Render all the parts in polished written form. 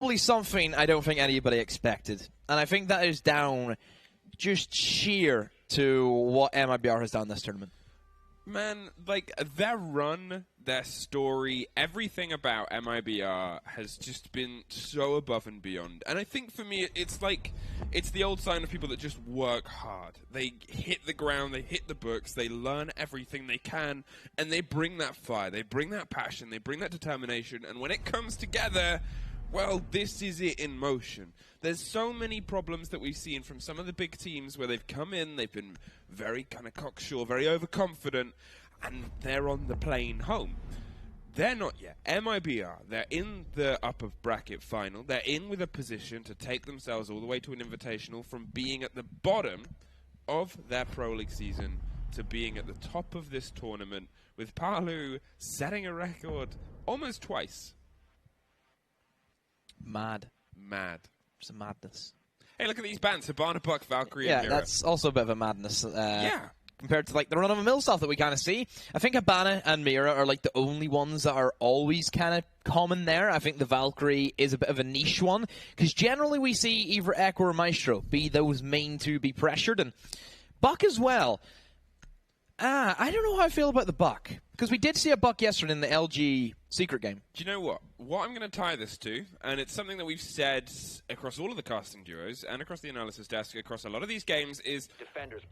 Probably something I don't think anybody expected. And I think that is down just sheer to what MIBR has done this tournament. Man, like, their run, their story, everything about MIBR has just been so above and beyond. And I think for me, it's like, it's the old sign of people that just work hard. They hit the ground, they hit the books, they learn everything they can, and they bring that fire, they bring that passion, they bring that determination, and when it comes together, well, this is it in motion. There's so many problems that we've seen from some of the big teams where they've come in, they've been very kind of cocksure, very overconfident, and they're on the plane home. They're not yet. MIBR, they're in the upper bracket final. They're in with a position to take themselves all the way to an invitational from being at the bottom of their Pro League season to being at the top of this tournament, with Palu setting a record almost twice. Mad. It's a madness. Hey, look at these bands. Habana, Buck, Valkyrie, yeah, and Hero. That's also a bit of a madness. Yeah. Compared to like the run-of-the-mill stuff that we kind of see. I think Habana and Mira are like the only ones that are always kind of common there. I think the Valkyrie is a bit of a niche one, because generally we see either Echo or Maestro be those main to be pressured, and Buck as well. I don't know how I feel about the Buck, because we did see a Buck yesterday in the LG secret game. Do you know what? What I'm going to tie this to, and it's something that we've said across all of the casting duos and across the analysis desk, across a lot of these games, is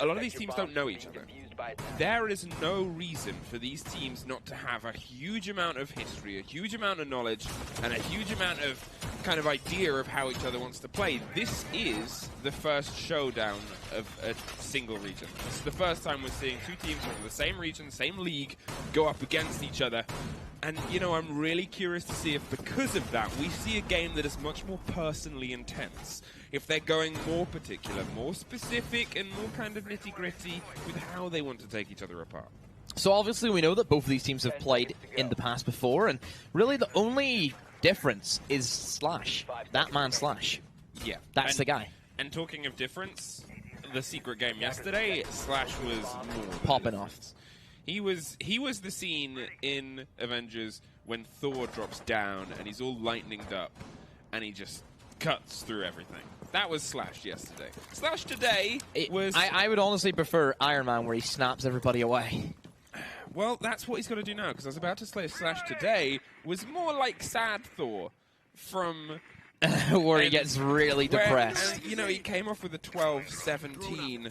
a lot of these teams don't know each other. There is no reason for these teams not to have a huge amount of history, a huge amount of knowledge, and a huge amount of kind of idea of how each other wants to play. This is the first showdown of a single region. This is the first time we're seeing two teams from the same region, same league, go up against each other. And, you know, I'm really curious to see if, because of that, we see a game that is much more personally intense. If they're going more particular, more specific, and more kind of nitty-gritty with how they want to take each other apart. So obviously we know that both of these teams have played in the past before, and really the only difference is Slash. That man Slash. Yeah. That's the guy. And talking of difference, the secret game yesterday, Slash was more popping off. He was the scene in Avengers when Thor drops down and he's all lightninged up and he just cuts through everything. That was Slash yesterday. Slash today was... I would honestly prefer Iron Man, where he snaps everybody away. Well, that's what he's got to do now, because I was about to say Slash today was more like Sad Thor from... where he gets really depressed. And, you know, he came off with a 12-17,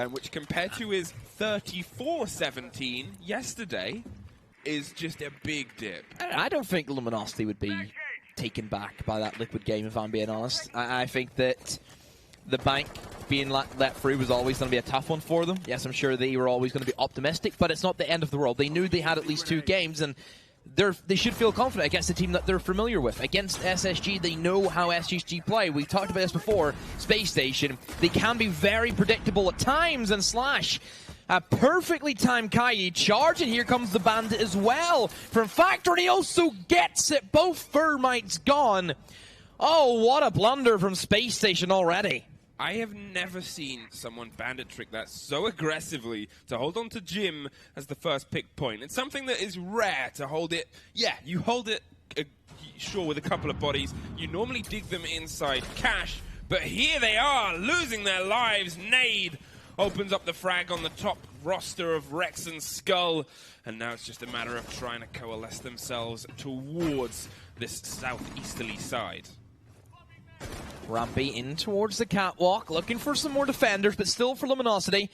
which compared to his 34-17 yesterday is just a big dip. I don't think Luminosity would be taken back by that Liquid game, if I'm being honest. I think that the bank being let through was always going to be a tough one for them. Yes, I'm sure they were always going to be optimistic, but it's not the end of the world. They knew they had at least 2 games, and they should feel confident against a team that they're familiar with. Against SSG, they know how SSG play. We've talked about this before. Space Station, they can be very predictable at times, and Slash, a perfectly timed Kai charge, and here comes the Bandit as well from Factor, and he also gets it. Both Thermites gone. Oh, what a blunder from Space Station already. I have never seen someone bandit trick that so aggressively to hold on to Jim as the first pick point. It's something that is rare to hold it. Yeah, you hold it, sure, with a couple of bodies. You normally dig them inside Cash, but here they are, losing their lives. Nade opens up the frag on the top roster of Rex and Skull, and now it's just a matter of trying to coalesce themselves towards this southeasterly side. Rampy in towards the catwalk, looking for some more defenders, but still for Luminosity,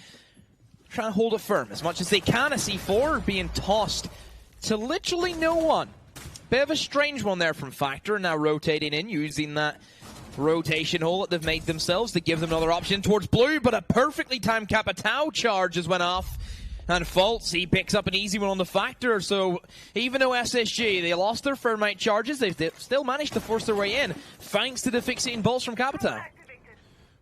trying to hold it firm as much as they can. A C4 being tossed to literally no one. Bit of a strange one there from Factor, now rotating in, using that rotation hole that they've made themselves to give them another option towards blue, but a perfectly timed Capitao charge just went off. And Faults, he picks up an easy one on the Factor, so even though SSG, they lost their Thermite charges, they've still managed to force their way in, thanks to the fixating bolts from Capitao.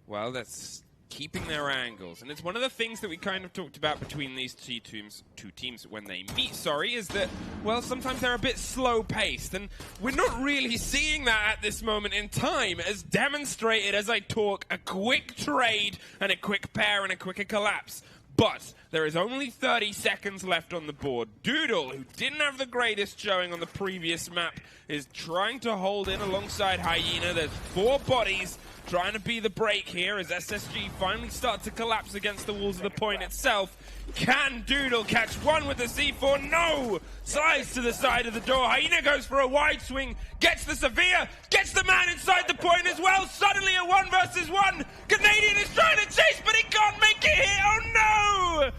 Well, that's keeping their angles, and it's one of the things that we kind of talked about between these two teams when they meet, is that, well, sometimes they're a bit slow-paced, and we're not really seeing that at this moment in time, as demonstrated as I talk, a quick trade and a quick pair and a quicker collapse. But there is only 30 seconds left on the board. Doodle, who didn't have the greatest showing on the previous map, is trying to hold in alongside Hyena. There's 4 bodies trying to be the break here as SSG finally start to collapse against the walls of the point itself. Can Doodle catch one with the C4? No! Slides to the side of the door. Hyena goes for a wide swing, gets the Severe, gets the man inside the point as well. Suddenly a 1 versus 1. Canadian is trying to chase, but he can't make it here. Oh no!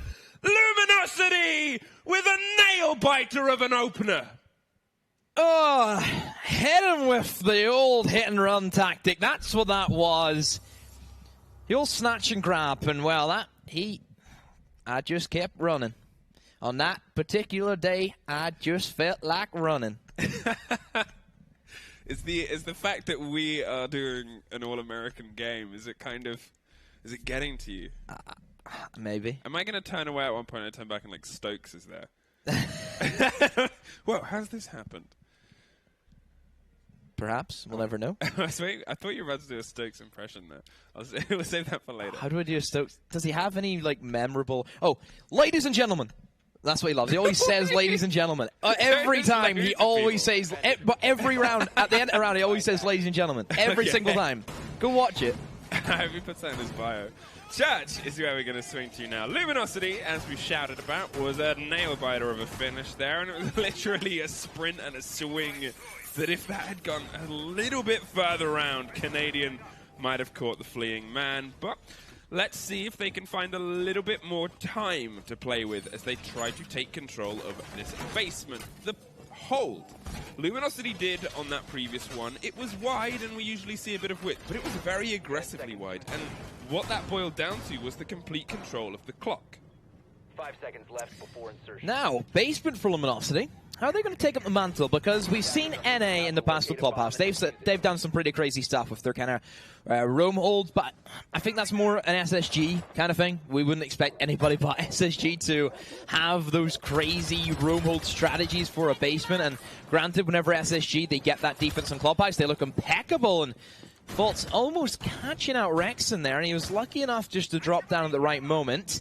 Luminosity with a nail biter of an opener. Oh, hit him with the old hit and run tactic. That's what that was. The old snatch and grab, and well, I just kept running. On that particular day, I just felt like running. Is the fact that we are doing an all-American game, is it getting to you? Maybe. Am I going to turn away at one point and turn back and like Stokes is there? Whoa, how's this happened? Perhaps. We'll never know. I thought you were about to do a Stokes impression there. We'll save that for later. How do I do a Stokes? Does he have any, like, memorable... Oh, ladies and gentlemen. That's what he loves. He always says ladies and gentlemen. Every time he always says... But every round, at the end of the round, he always says ladies and gentlemen. Every single time. Go watch it. I hope he puts that in his bio. Church is where we're going to swing to now. Luminosity, as we shouted about, was a nail-biter of a finish there, and it was literally a sprint and a swing that if that had gone a little bit further around, Canadian might have caught the fleeing man. But let's see if they can find a little bit more time to play with as they try to take control of this basement. The hold Luminosity did on that previous one, it was wide, and we usually see a bit of width, but it was very aggressively wide, and what that boiled down to was the complete control of the clock. 5 seconds left before insertion. Now, basement for Luminosity. How are they going to take up the mantle? Because we've seen NA in the past with Clubhouse. They've done some pretty crazy stuff with their kind of roam holds, but I think that's more an SSG kind of thing. We wouldn't expect anybody but SSG to have those crazy roam hold strategies for a basement. And granted, whenever SSG, they get that defense on Clubhouse, they look impeccable. And Fault's almost catching out Rex in there, and he was lucky enough just to drop down at the right moment.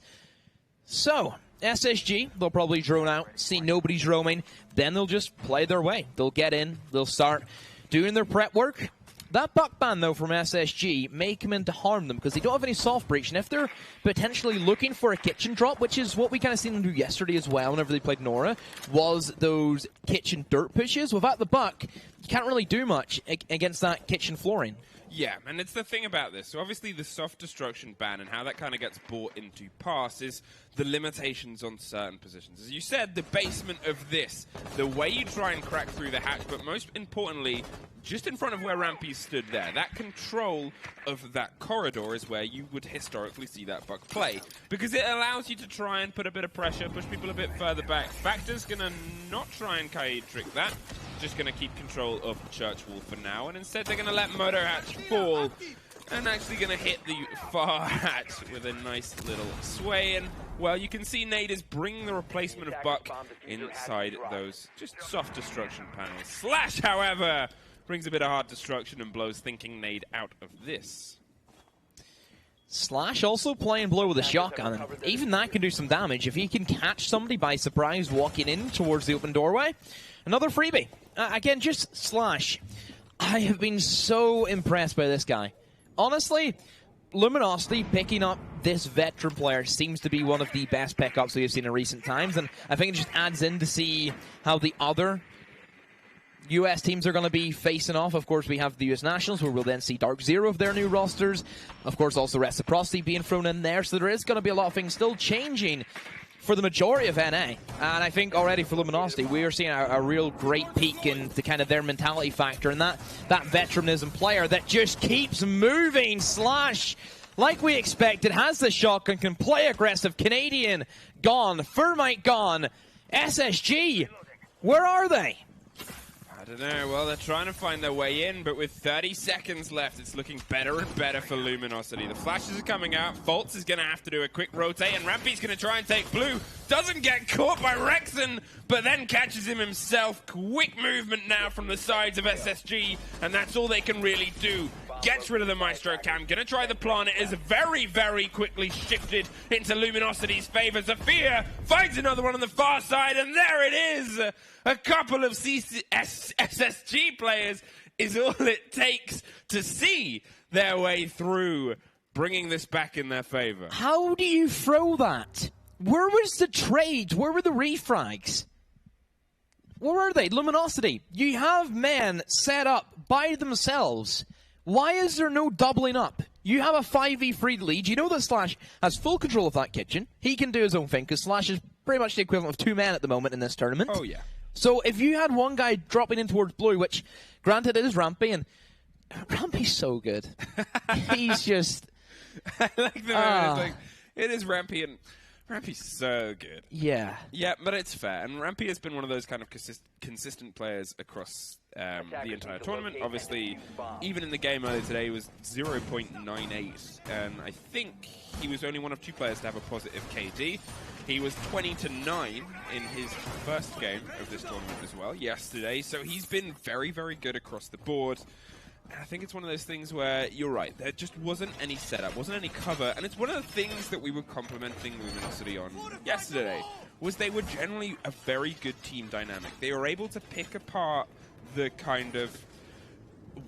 So, SSG, they'll probably drone out, see nobody's roaming, then they'll just play their way. They'll get in, they'll start doing their prep work. That buck ban, though, from SSG may come in to harm them because they don't have any soft breach. And if they're potentially looking for a kitchen drop, which is what we kind of seen them do yesterday as well whenever they played Nora, was those kitchen dirt pushes. Without the buck, you can't really do much against that kitchen flooring. Yeah, and it's the thing about this. So obviously the soft destruction ban and how that kind of gets brought into pass is the limitations on certain positions. As you said, the basement of this, the way you try and crack through the hatch, but most importantly, just in front of where Rampy stood there, that control of that corridor is where you would historically see that buck play. Because it allows you to try and put a bit of pressure, push people a bit further back. Factor's going to not try and Kaid trick that. Just going to keep control of Church Wall for now, and instead they're going to let Moto Hatch fall, and actually going to hit the far hatch with a nice little sway. And, well, you can see Nade is bringing the replacement of Buck inside those just soft destruction panels. Slash, however, brings a bit of hard destruction and blows Thinking Nade out of this. Slash also playing blow with a shotgun, and even that can do some damage. If he can catch somebody by surprise walking in towards the open doorway, another freebie. Again, just Slash. I have been so impressed by this guy. Honestly, Luminosity picking up this veteran player seems to be one of the best pickups we have seen in recent times, and I think it just adds in to see how the other US teams are going to be facing off. Of course, we have the US Nationals, where we'll then see Dark Zero of their new rosters. Of course, also Reciprocity being thrown in there, so there is going to be a lot of things still changing for the majority of NA. And I think already for Luminosity, we are seeing a real great peak into kind of their mentality factor, and that veteranism player that just keeps moving. Slash, like we expected, has the shotgun, can play aggressive. Canadian gone, Thermite gone. SSG, where are they? I don't know. Well, they're trying to find their way in, but with 30 seconds left, it's looking better and better for Luminosity. The flashes are coming out. Faults is going to have to do a quick rotate, and Rampy's going to try and take blue. Doesn't get caught by Rexon, but then catches him himself. Quick movement now from the sides of SSG, and that's all they can really do. gets rid of the Maestro cam. Gonna try the plant. It is very, very quickly shifted into Luminosity's favor. Zafir finds another one on the far side, and there it is. A couple of SSG players is all it takes to see their way through, bringing this back in their favor. How do you throw that? Where was the trade? Where were the refrags? Where are they? Luminosity. You have men set up by themselves. Why is there no doubling up? You have a 5v3 lead. You know that Slash has full control of that kitchen. He can do his own thing, because Slash is pretty much the equivalent of 2 men at the moment in this tournament. Oh, yeah. So if you had one guy dropping in towards blue, which, granted, it is Rampy, and Rampy's so good. He's just... I like the like, it is Rampy, and Rampy's so good. Yeah. Yeah, but it's fair. And Rampy has been one of those kind of consistent players across the entire tournament. Obviously, even in the game earlier today, he was 0.98. And I think he was only one of 2 players to have a positive KD. He was 20-9 in his first game of this tournament as well yesterday. So he's been very, very good across the board. And I think it's one of those things where, you're right, there just wasn't any setup, wasn't any cover, and it's one of the things that we were complimenting Luminosity on yesterday, was they were generally a very good team dynamic. They were able to pick apart the kind of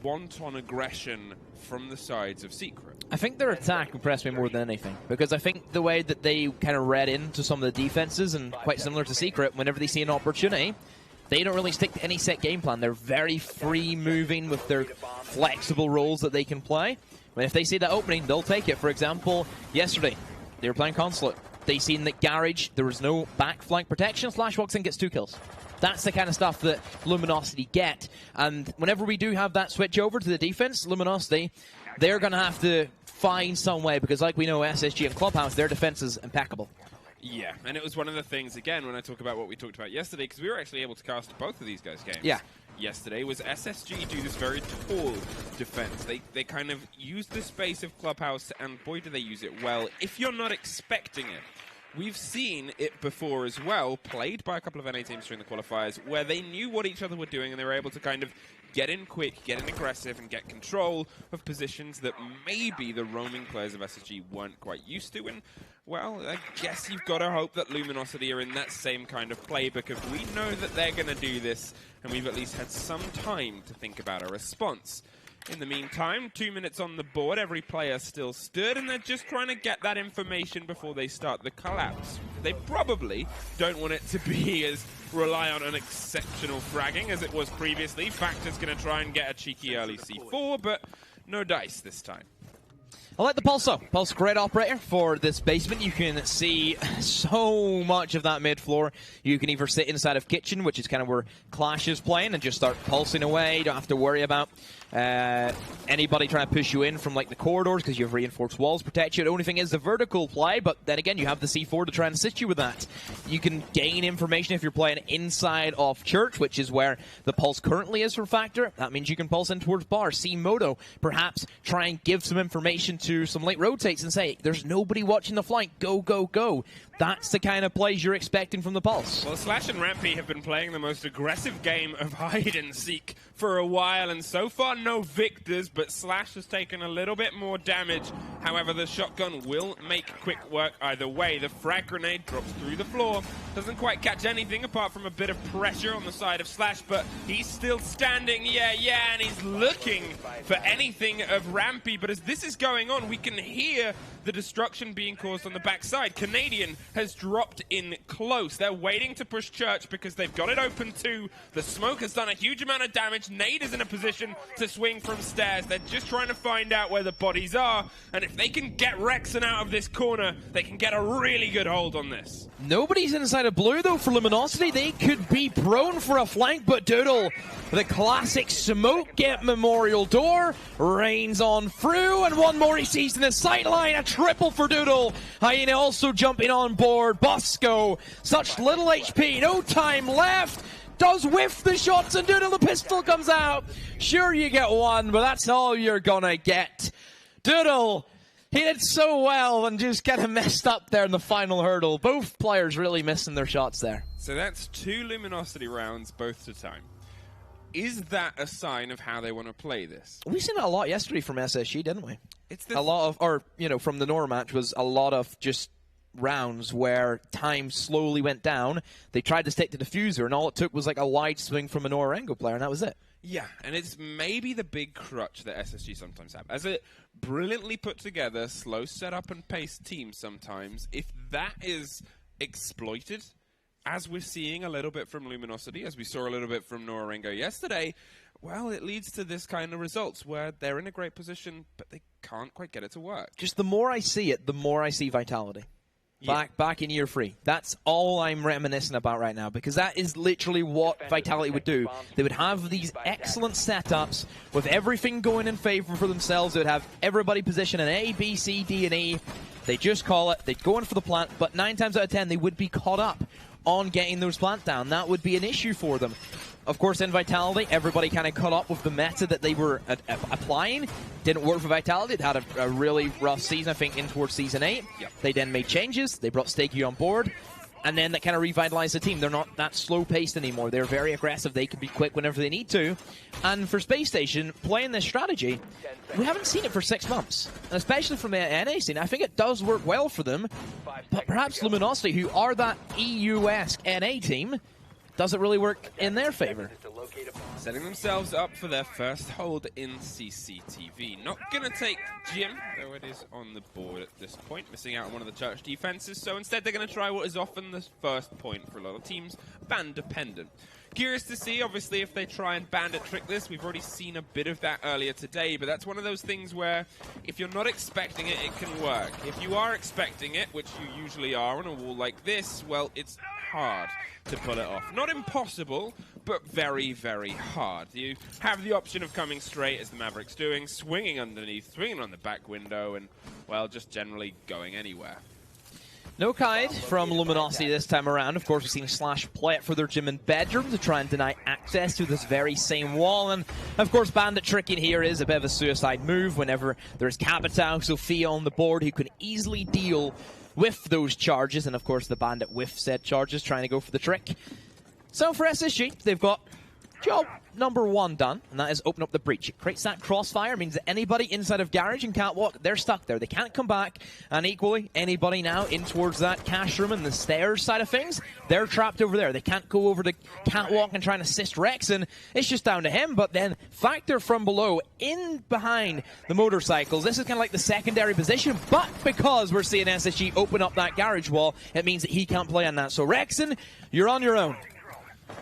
wanton aggression from the sides of Secret. I think their attack impressed me more than anything, because I think the way that they kind of read into some of the defenses, and quite similar to Secret, whenever they see an opportunity, they don't really stick to any set game plan. They're very free-moving with their flexible roles that they can play. But if they see that opening, they'll take it. For example, yesterday, they were playing Consulate. They seen that Garage, there was no back flank protection. Slash walks in, gets 2 kills. That's the kind of stuff that Luminosity get. And whenever we do have that switch over to the defense, Luminosity, they're going to have to find some way, because like we know, SSG and Clubhouse, their defense is impeccable. Yeah, and it was one of the things, again, when I talk about what we talked about yesterday, because we were actually able to cast both of these guys' games yesterday, was SSG do this very tall defense. They kind of use the space of Clubhouse, and boy, do they use it well, if you're not expecting it. We've seen it before as well, played by a couple of NA teams during the qualifiers, where they knew what each other were doing, and they were able to kind of get in quick, get in aggressive, and get control of positions that maybe the roaming players of SSG weren't quite used to. And, well, I guess you've got to hope that Luminosity are in that same kind of playbook of, we know that they're going to do this, and we've at least had some time to think about a response. In the meantime, 2 minutes on the board, every player still stood, and they're just trying to get that information before they start the collapse. They probably don't want it to be as rely on an exceptional fragging as it was previously. Factor's going to try and get a cheeky early C4, but no dice this time. I like the Pulso. Pulse, great operator for this basement. You can see so much of that mid floor. You can either sit inside of kitchen, which is kind of where Clash is playing, and just start pulsing away. You don't have to worry about anybody trying to push you in from like the corridors, because you have reinforced walls protect you. The only thing is the vertical play, but then again, you have the C4 to try and assist you with that. You can gain information if you're playing inside of Church, which is where the pulse currently is for Factor. That means you can pulse in towards Bar. See Moto, perhaps try and give some information to some late rotates and say, there's nobody watching the flank, go, go, go. That's the kind of plays you're expecting from the Pulse. Well, Slash and Rampy have been playing the most aggressive game of hide and seek for a while, and so far no victors, but Slash has taken a little bit more damage. However, the shotgun will make quick work either way. The frag grenade drops through the floor, doesn't quite catch anything apart from a bit of pressure on the side of Slash, but he's still standing, and he's looking for anything of Rampy. But as this is going on, we can hear the destruction being caused on the backside. Canadian has dropped in close. They're waiting to push Church because they've got it open too. The smoke has done a huge amount of damage. Nade is in a position to swing from stairs. They're just trying to find out where the bodies are, and if they can get Rexon out of this corner, they can get a really good hold on this. Nobody's inside of blue though for Luminosity. They could be prone for a flank, but Doodle, the classic smoke get memorial door, rains on through, and one more he sees in the sideline. A triple for Doodle. Hyena also jumping on board. Bosco, such little HP, no time left. Does whiff the shots, and Doodle, the pistol comes out. Sure, you get one, but that's all you're gonna get. Doodle, he did so well and just kind of messed up there in the final hurdle. Both players really missing their shots there. So that's 2 Luminosity rounds, both to time. is that a sign of how they want to play this? We seen that a lot yesterday from SSG, didn't we? It's a lot of, or from the Nora match was a lot of just rounds where time slowly went down. They tried to stick to diffuser, and all it took was like a wide swing from a Nora Rengo player, and that was it. Yeah, and it's maybe the big crutch that SSG sometimes have. As a brilliantly put together, slow setup and pace team sometimes, if that is exploited, as we're seeing a little bit from Luminosity, as we saw a little bit from Nora Rengo yesterday, well, it leads to this kind of results where they're in a great position, but they can't quite get it to work. Just the more I see it, the more I see Vitality. Back in year 3. That's all I'm reminiscing about right now, because that is literally what Vitality would do. They would have these excellent setups with everything going in favor for themselves. They would have everybody positioned in A, B, C, D, and E. They just call it. They'd go in for the plant, but 9 times out of 10, they would be caught up on getting those plant down. That would be an issue for them. Of course, in Vitality, everybody kind of caught up with the meta that they were applying. Didn't work for Vitality. It had a really rough season, I think, in towards Season 8. Yep. They They then made changes. They brought Stakey on board. And then that kind of revitalized the team. They're not that slow-paced anymore. They're very aggressive. They can be quick whenever they need to. And for Spacestation, playing this strategy, we haven't seen it for 6 months. And especially from the NA scene. I think it does work well for them. But perhaps Luminosity, who are that EU-esque NA team, doesn't really work in their favor. Setting themselves up for their first hold in CCTV. Not going to take Jim, though it is on the board at this point, missing out on one of the church defenses. So instead they're going to try what is often the first point for a lot of teams, band dependent. Curious to see, obviously, if they try and bandit trick this. We've already seen a bit of that earlier today, but that's one of those things where if you're not expecting it, it can work. If you are expecting it, which you usually are on a wall like this, well, it's hard to pull it off. Not impossible, but very, very hard. You have the option of coming straight, as the Maverick's doing, swinging underneath, swinging on the back window, and, well, just generally going anywhere. No Kite from Luminosity this time around. Of course, we've seen Slash play it for their gym and bedroom to try and deny access to this very same wall. And, of course, bandit tricking here is a bit of a suicide move whenever there's Capital, Sophia on the board, who can easily deal with those charges. And, of course, the bandit with said charges, trying to go for the trick. So, for SSG, they've got job number 1 done, and that is open up the breach. It creates that crossfire, means that anybody inside of Garage and Catwalk, they're stuck there. They can't come back, and equally, anybody now in towards that cash room and the stairs side of things, they're trapped over there. They can't go over to Catwalk and try and assist Rex, and it's just down to him. But then, Factor from below, in behind the motorcycles. This is kind of like the secondary position, but because we're seeing SSG open up that garage wall, it means that he can't play on that. So, Rexon, you're on your own.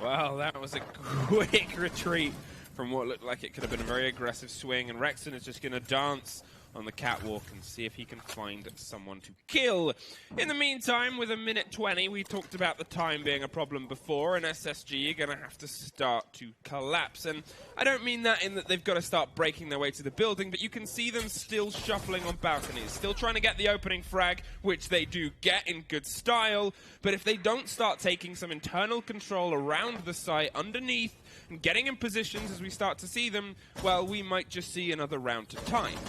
Well, that was a quick retreat from what looked like it could have been a very aggressive swing, and Rexon is just going to dance on the catwalk and see if he can find someone to kill. In the meantime, with 1:20, we talked about the time being a problem before, and SSG are going to have to start to collapse. And I don't mean that in that they've got to start breaking their way to the building, but you can see them still shuffling on balconies, still trying to get the opening frag, which they do get in good style. But if they don't start taking some internal control around the site underneath and getting in positions as we start to see them, well, we might just see another round to time.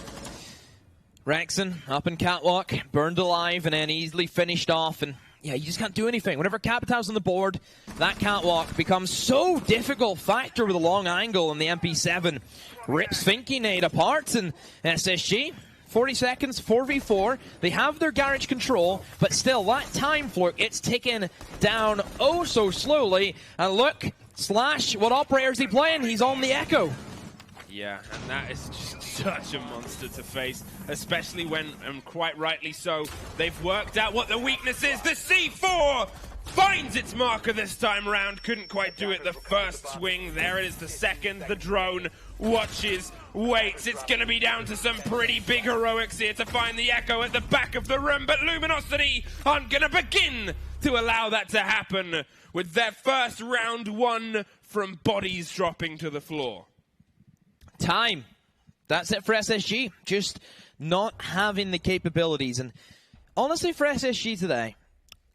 Rexon up in Catwalk, burned alive, and then easily finished off. And yeah, you just can't do anything. Whenever Capital's on the board, that Catwalk becomes so difficult. Factor with a long angle, and the MP7 rips Finky Nade apart. And SSG, 40 seconds, 4v4. They have their garage control, but still, that time fluke, it's ticking down oh so slowly. And look, Slash, what operator is he playing? He's on the Echo. Yeah, and that is just such a monster to face, especially when, and quite rightly so, they've worked out what the weakness is. The C4 finds its marker this time around. Couldn't quite do it the first swing. There it is the second. The drone watches, waits. It's going to be down to some pretty big heroics here to find the Echo at the back of the room, but Luminosity aren't going to begin to allow that to happen with their first round 1 from bodies dropping to the floor. Time. That's it for SSG. Just not having the capabilities. And honestly, for SSG today,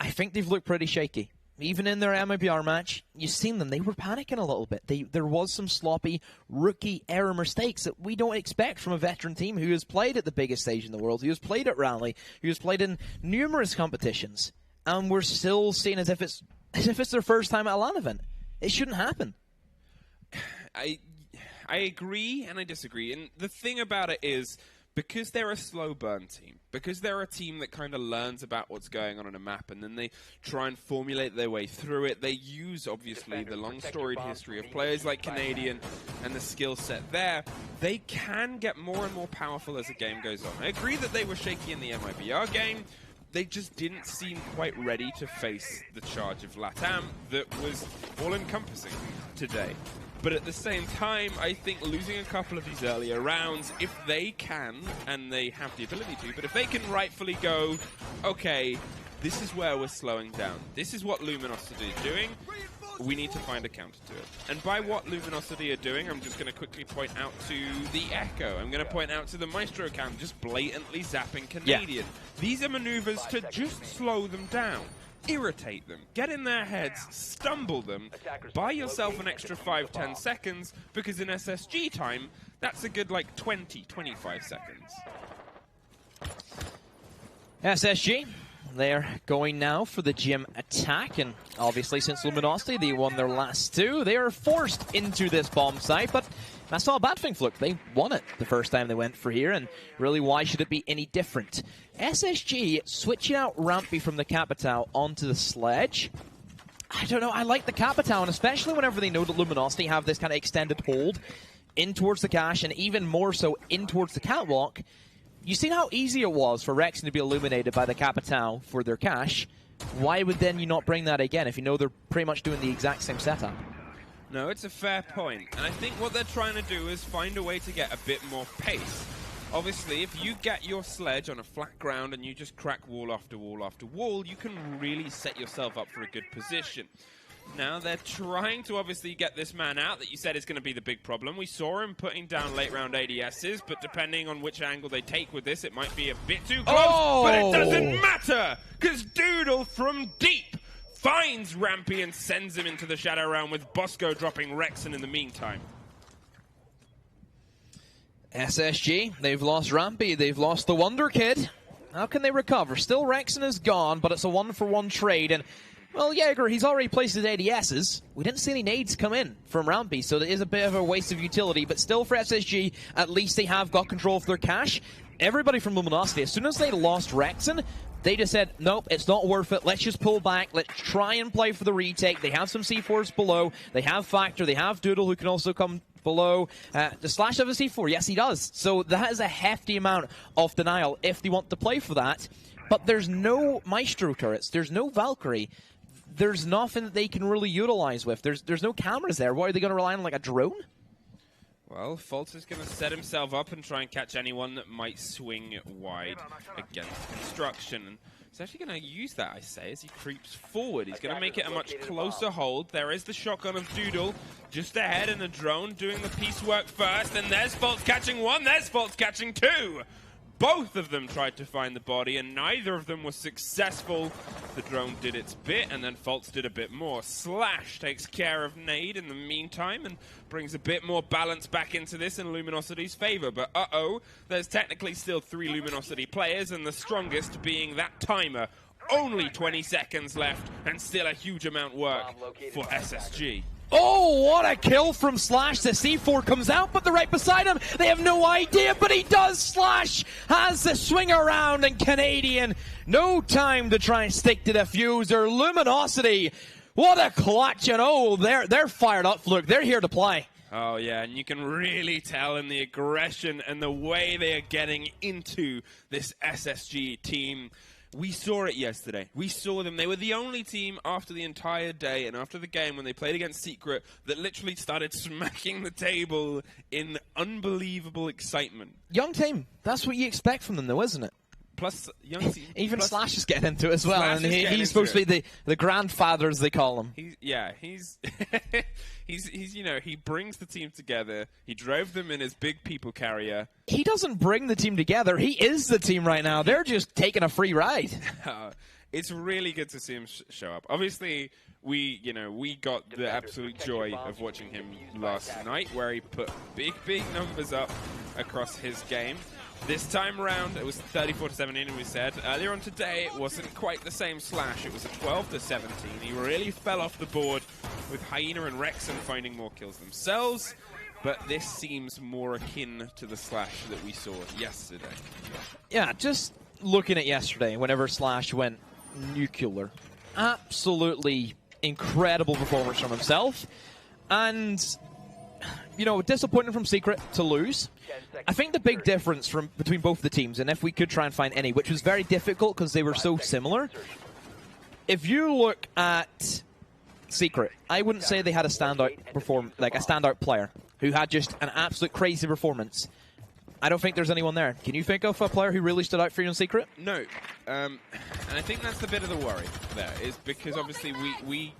I think they've looked pretty shaky. Even in their MIBR match, you've seen them. They were panicking a little bit. There was some sloppy rookie error mistakes that we don't expect from a veteran team who has played at the biggest stage in the world, who has played at Rally, who has played in numerous competitions. And we're still seeing as if it's their first time at a LAN event. It shouldn't happen. I agree and I disagree. And the thing about it is, because they're a slow burn team, because they're a team that kind of learns about what's going on a map and then they try and formulate their way through it, they use, obviously, the long storied history of players like Canadian and the skill set there. They can get more and more powerful as the game goes on. I agree that they were shaky in the MIBR game. They just didn't seem quite ready to face the charge of LATAM that was all-encompassing today. But at the same time, I think losing a couple of these earlier rounds, if they can, and they have the ability to, but if they can rightfully go, okay, this is where we're slowing down. This is what Luminosity is doing. We need to find a counter to it. And by what Luminosity are doing, I'm just going to quickly point out to the Echo. I'm going to point out to the Maestro cam, just blatantly zapping Canadian. Yeah. These are maneuvers to just slow them down. Irritate them, get in their heads, stumble them, buy yourself an extra 5-10 seconds, because in SSG time, that's a good like 20-25 seconds. SSG, they're going now for the gym attack, and obviously since Luminosity, they won their last two, they are forced into this bomb site, but that's not a bad thing, Fluke. They won it the first time they went for here, and really, why should it be any different? SSG switching out Rampy from the Capitao onto the Sledge. I don't know, I like the Capitao, and especially whenever they know that Luminosity have this kind of extended hold in towards the cache, and even more so in towards the catwalk. You see how easy it was for Rexon to be illuminated by the Capitao for their cache. Why would then you not bring that again if you know they're pretty much doing the exact same setup? No, it's a fair point. And I think what they're trying to do is find a way to get a bit more pace. Obviously, if you get your sledge on a flat ground and you just crack wall after wall after wall, you can really set yourself up for a good position. Now, they're trying to obviously get this man out that you said is going to be the big problem. We saw him putting down late round ADSs, but depending on which angle they take with this, it might be a bit too close, but it doesn't matter, because Doodle from deep finds Rampy and sends him into the Shadow Realm, with Bosco dropping Rexon in the meantime. SSG, they've lost Rampy, they've lost the Wonder Kid. How can they recover? Still Rexon is gone, but it's a one-for-one trade, and well, Jaeger, he's already placed his ADSs. We didn't see any nades come in from Rampy, so there is a bit of a waste of utility, but still for SSG, at least they have got control of their cache. Everybody from Luminosity, as soon as they lost Rexon, they just said, nope, it's not worth it. Let's just pull back. Let's try and play for the retake. They have some C4s below. They have Factor. They have Doodle, who can also come below. Does Slash have a C4? Yes, he does. So that is a hefty amount of denial if they want to play for that. But there's no Maestro turrets. There's no Valkyrie. There's nothing that they can really utilize with. There's no cameras there. What, are they going to rely on, like, a drone? Well, Fultz is going to set himself up and try and catch anyone that might swing wide against construction. He's actually going to use that, I say, as he creeps forward. He's going to make it a much closer hold. There is the shotgun of Doodle just ahead, and a drone doing the piecework first. And there's Fultz catching one, there's Fultz catching two. Both of them tried to find the body, and neither of them was successful. The drone did its bit, and then Fultz did a bit more. Slash takes care of Nade in the meantime, and brings a bit more balance back into this in Luminosity's favor. But uh-oh, there's technically still 3 Luminosity players, and the strongest being that timer. Only 20 seconds left, and still a huge amount work for SSG. Oh, what a kill from Slash. The C4 comes out, but they're right beside him. They have no idea, but he does. Slash has the swing around, and Canadian, no time to try and stick to the fuser. Luminosity, what a clutch, and oh, they're fired up, Luke. They're here to play. Oh, yeah, and you can really tell in the aggression and the way they are getting into this SSG team. We saw it yesterday. We saw them. They were the only team after the entire day and after the game when they played against Secret that literally started smacking the table in unbelievable excitement. Young team. That's what you expect from them, though, isn't it? Plus, young team. Even plus, Slash is getting into it as well, Slash and he's supposed to be the grandfather, as they call him. He's you know, he brings the team together. He drove them in his big people carrier. He doesn't bring the team together. He is the team right now. They're just taking a free ride. It's really good to see him show up. Obviously, we got the absolute joy of watching him last night, where he put big numbers up across his game. This time around, it was 34-17, and we said earlier on today it wasn't quite the same Slash. It was a 12-17. He really fell off the board with Hyena and Rexen finding more kills themselves, but this seems more akin to the Slash that we saw yesterday. Yeah, just looking at yesterday, whenever Slash went nuclear, absolutely incredible performance from himself, and you know, disappointing from Secret to lose. I think the big difference between both the teams, and if we could try and find any, which was very difficult because they were so similar, if you look at Secret, I wouldn't say they had a standout player who had just an absolute crazy performance. I don't think there's anyone there. Can you think of a player who really stood out for you in Secret? No. And I think that's the bit of the worry there, is because obviously we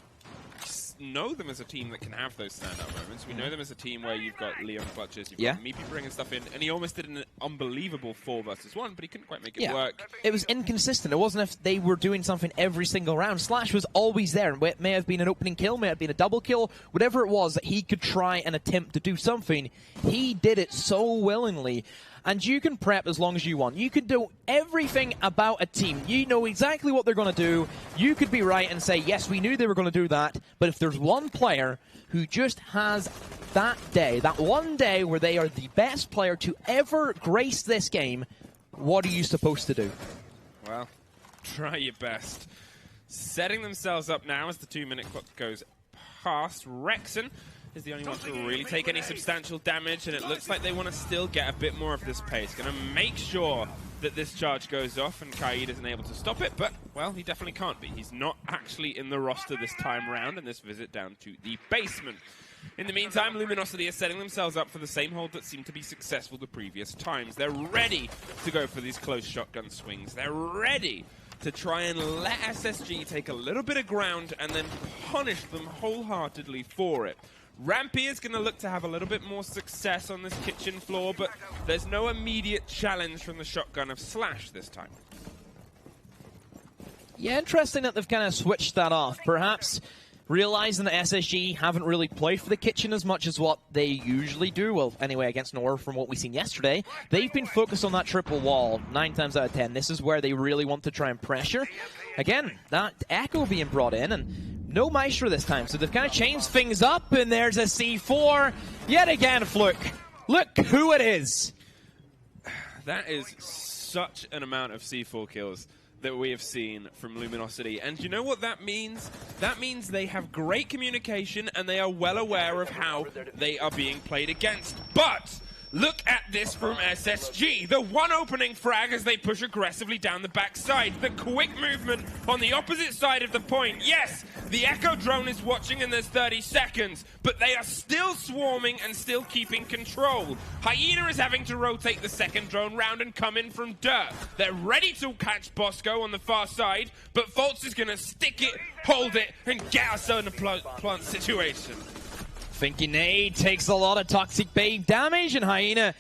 know them as a team that can have those standout moments. We know them as a team where you've got Leon clutches, you've got Meepy bringing stuff in, and he almost did an unbelievable 4 versus 1, but he couldn't quite make it work. It was inconsistent. It wasn't if they were doing something every single round. Slash was always there. It may have been an opening kill, may have been a double kill, whatever it was that he could try and attempt to do something. He did it so willingly. And you can prep as long as you want. You can do everything about a team. You know exactly what they're going to do. You could be right and say, yes, we knew they were going to do that. But if there's one player who just has that day, that one day where they are the best player to ever grace this game, what are you supposed to do? Well, try your best. Setting themselves up now as the 2-minute clock goes past. Rexen is the only one to really take any substantial damage, and it looks like they want to still get a bit more of this pace. Going to make sure that this charge goes off and Kaid isn't able to stop it, but, well, he definitely can't be. He's not actually in the roster this time round in this visit down to the basement. In the meantime, Luminosity is setting themselves up for the same hold that seemed to be successful the previous times. They're ready to go for these close shotgun swings. They're ready to try and let SSG take a little bit of ground and then punish them wholeheartedly for it. Rampy is going to look to have a little bit more success on this kitchen floor, but there's no immediate challenge from the shotgun of Slash this time. Yeah, interesting that they've kind of switched that off. Perhaps realizing that SSG haven't really played for the kitchen as much as what they usually do. Well, anyway, against Nora, from what we've seen yesterday, they've been focused on that triple wall 9 times out of 10. This is where they really want to try and pressure. Again, that Echo being brought in, and no Maestro this time, so they've kind of changed things up, and there's a C4. Yet again, Fluke. Look who it is. That is such an amount of C4 kills that we have seen from Luminosity. And you know what that means? That means they have great communication, and they are well aware of how they are being played against. But look at this from SSG. The one opening frag as they push aggressively down the backside. The quick movement on the opposite side of the point. Yes, the Echo drone is watching and there's 30 seconds, but they are still swarming and still keeping control. Hyena is having to rotate the second drone round and come in from dirt. They're ready to catch Bosco on the far side, but Fultz is going to stick it, hold it, and get us in a plant situation. Thinking nade takes a lot of toxic bait damage, and Hyena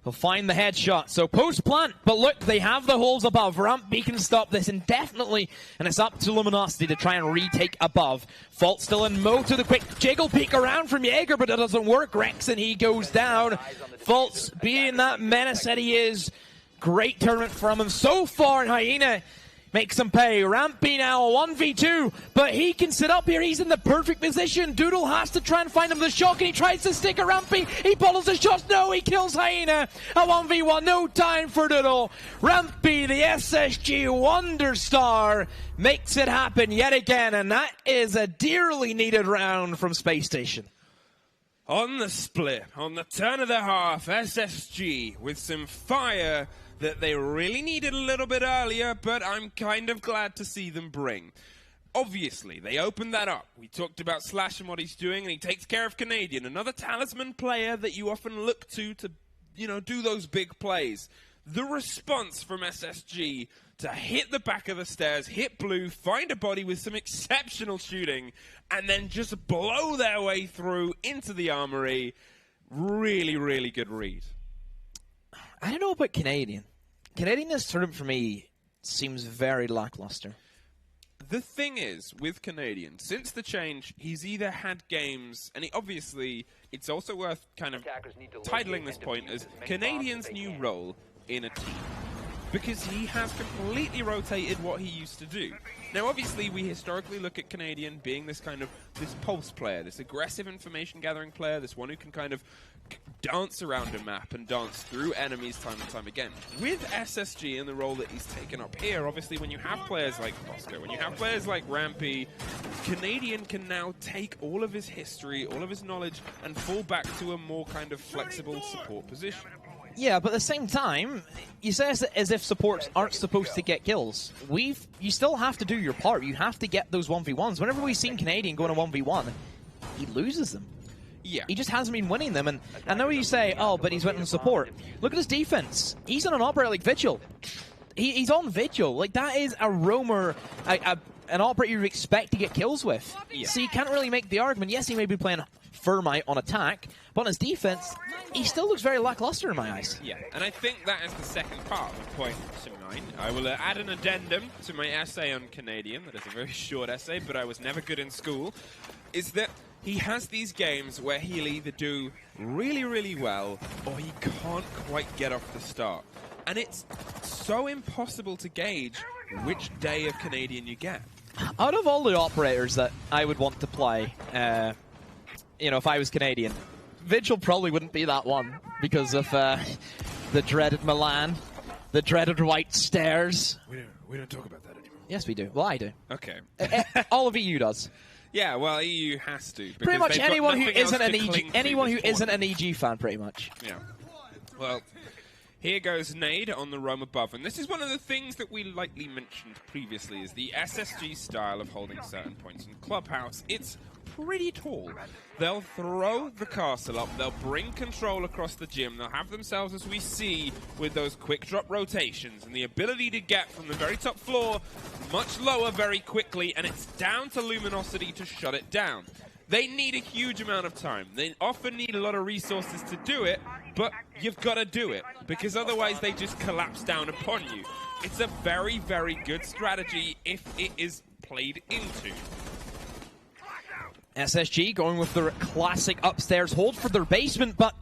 will find the headshot. So post-plant, but look, they have the holes above. Rampy can stop this indefinitely, and it's up to Luminosity to try and retake above. Fault still in Mo to the quick jiggle peek around from Jaeger, but it doesn't work. Rex, and he goes down. Fault's being that menace that he is. Great tournament from him so far, and Hyena makes him pay. Rampy now 1v2, but he can sit up here. He's in the perfect position. Doodle has to try and find him the shock, and he tries to stick a Rampy. He bottles the shots. No, he kills Hyena. A 1v1. No time for Doodle. Rampy, the SSG Wonder Star, makes it happen yet again, and that is a dearly needed round from Spacestation. On the split, on the turn of the half, SSG with some fire that they really needed a little bit earlier, but I'm kind of glad to see them bring. Obviously, they opened that up. We talked about Slash and what he's doing, and he takes care of Canadian, another talisman player that you often look to, you know, do those big plays. The response from SSG to hit the back of the stairs, hit blue, find a body with some exceptional shooting, and then just blow their way through into the armory. Really, really good read. I don't know about Canadian. Canadian this tournament for me seems very lackluster. The thing is, with Canadian, since the change, he's either had games, and obviously, it's also worth kind of titling this point as Canadian's new role in a team. because he has completely rotated what he used to do. Now, obviously, we historically look at Canadian being this kind of this pulse player, this aggressive information gathering player, this one who can kind of dance around a map and dance through enemies time and time again. With SSG and the role that he's taken up here, obviously when you have players like Bosco, when you have players like Rampy, Canadian can now take all of his history, all of his knowledge, and fall back to a more kind of flexible support position. Yeah, but at the same time, you say it as if supports aren't supposed to get kills. You still have to do your part. You have to get those 1v1s. Whenever we've seen Canadian go in a 1v1, he loses them. Yeah. He just hasn't been winning them. And I know you say, oh, but he's went on support. Look at his defense. He's on an operator like Vigil. He's on Vigil. Like, that is a roamer, an operator you expect to get kills with. Yeah. So you can't really make the argument. Yes, he may be playing Thermite on attack, but on his defense, he still looks very lackluster in my eyes. Yeah, and I think that is the second part of point 9. I will add an addendum to my essay on Canadian. That is a very short essay, but I was never good in school. Is that he has these games where he'll either do really, really well, or he can't quite get off the start. And it's so impossible to gauge which day of Canadian you get. Out of all the operators that I would want to play, you know, if I was Canadian, Vigil probably wouldn't be that one because of the dreaded Milan, the dreaded white stairs. We don't talk about that anymore. Yes, we do. Well, I do. Okay. All of EU does. Yeah, well, EU has to. Pretty much anyone who isn't an EG fan, pretty much. Yeah. Well, here goes Nade on the roam above, and this is one of the things that we lightly mentioned previously, is the SSG style of holding certain points in Clubhouse. It's pretty tall. They'll throw the castle up, they'll bring control across the gym, they'll have themselves, as we see, with those quick drop rotations and the ability to get from the very top floor much lower very quickly, and it's down to Luminosity to shut it down. They need a huge amount of time. They often need a lot of resources to do it, but you've got to do it, because otherwise they just collapse down upon you. It's a very, very good strategy if it is played into. SSG going with their classic upstairs hold for their basement, but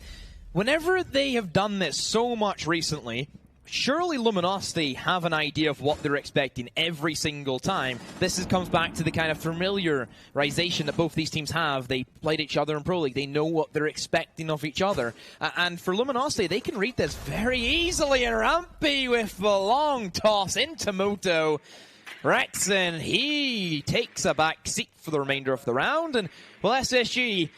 whenever they have done this so much recently, surely Luminosity have an idea of what they're expecting every single time. This comes back to the kind of familiarization that both these teams have. They played each other in Pro League. They know what they're expecting of each other. And for Luminosity, they can read this very easily. And Rampy with the long toss into Moto. Rexon, he takes a back seat for the remainder of the round. And, well, SSG,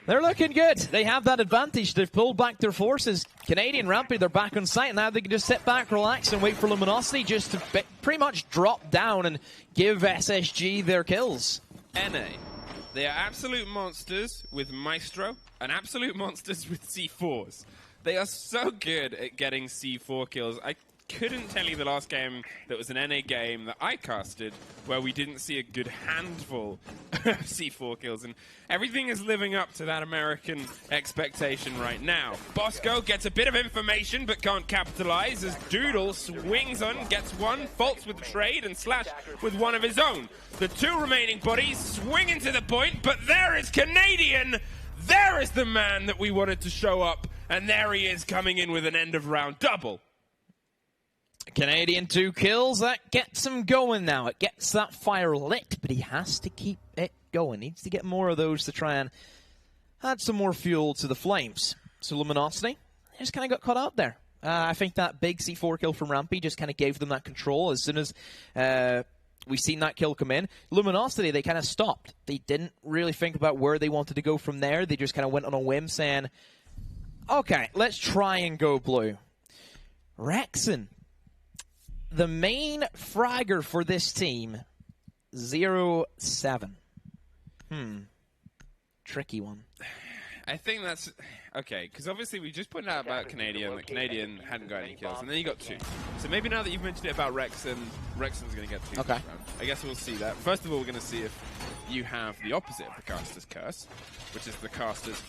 they're looking good. They have that advantage. They've pulled back their forces. Canadian Rampy, they're back on site. Now they can just sit back, relax, and wait for Luminosity just to pretty much drop down and give SSG their kills. NA, they are absolute monsters with Maestro and absolute monsters with C4s. They are so good at getting C4 kills. I couldn't tell you the last game that was an NA game that I casted where we didn't see a good handful of C4 kills, and everything is living up to that American expectation right now. Bosco gets a bit of information but can't capitalize as Doodle swings on, gets one, faults with the trade, and Slash with one of his own. The two remaining bodies swing into the point, but there is Canadian! There is the man that we wanted to show up, and there he is coming in with an end of round double. Canadian 2 kills, that gets him going now. It gets that fire lit, but he has to keep it going. Needs to get more of those to try and add some more fuel to the flames. So Luminosity just kind of got caught out there. I think that big C4 kill from Rampy just kind of gave them that control. As soon as we seen that kill come in, Luminosity, they kind of stopped. They didn't really think about where they wanted to go from there. They just kind of went on a whim saying, okay, let's try and go blue. Rexon, the main fragger for this team, 0-7. Tricky one. I think that's okay, because obviously we just pointed out about Canadian, that Canadian hadn't got any kills, and then you got 2. So maybe now that you've mentioned it about Rexon, Rexon's going to get 2 okay. this round. I guess we'll see that. First of all, we're going to see if you have the opposite of the caster's curse, which is the caster's,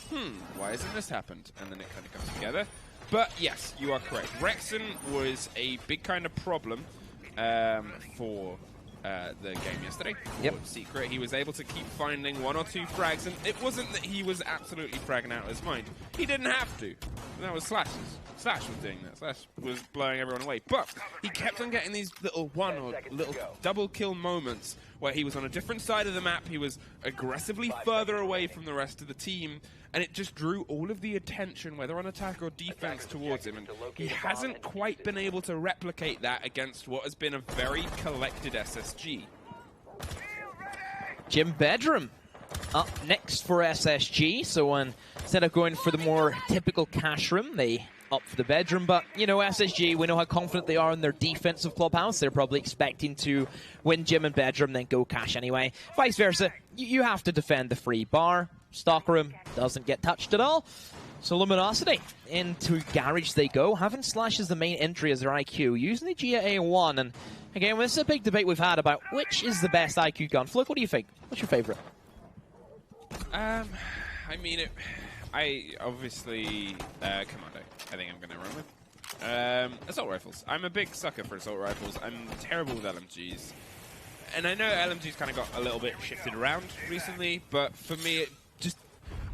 why hasn't this happened? And then it kind of comes together. But yes, you are correct. Rexon was a big kind of problem for the game yesterday. Yep. Secret. He was able to keep finding 1 or 2 frags, and it wasn't that he was absolutely fragging out his mind. He didn't have to. That was Slash's. Slash was doing that. Slash was blowing everyone away. But he kept on getting these little little double kill moments where he was on a different side of the map. He was aggressively further away from the rest of the team. And it just drew all of the attention, whether on attack or defense, towards him. And he hasn't quite been able to replicate that against what has been a very collected SSG. Jim Bedram up next for SSG. So instead of going for the more typical cash room, they up for the bedroom. But, you know, SSG, we know how confident they are in their defensive clubhouse. They're probably expecting to win Jim and bedroom, then go cash anyway. Vice versa, you have to defend the free bar. Stockroom doesn't get touched at all. So Luminosity into Garage they go, having Slash as the main entry as their IQ, using the OGA PIT. And again, this is a big debate we've had about which is the best IQ gun. Flick, what do you think? What's your favorite? I mean, I obviously Commando. I think I'm going to run with assault rifles. I'm a big sucker for assault rifles. I'm terrible with LMGs, and I know LMGs kind of got a little bit shifted around recently. But for me,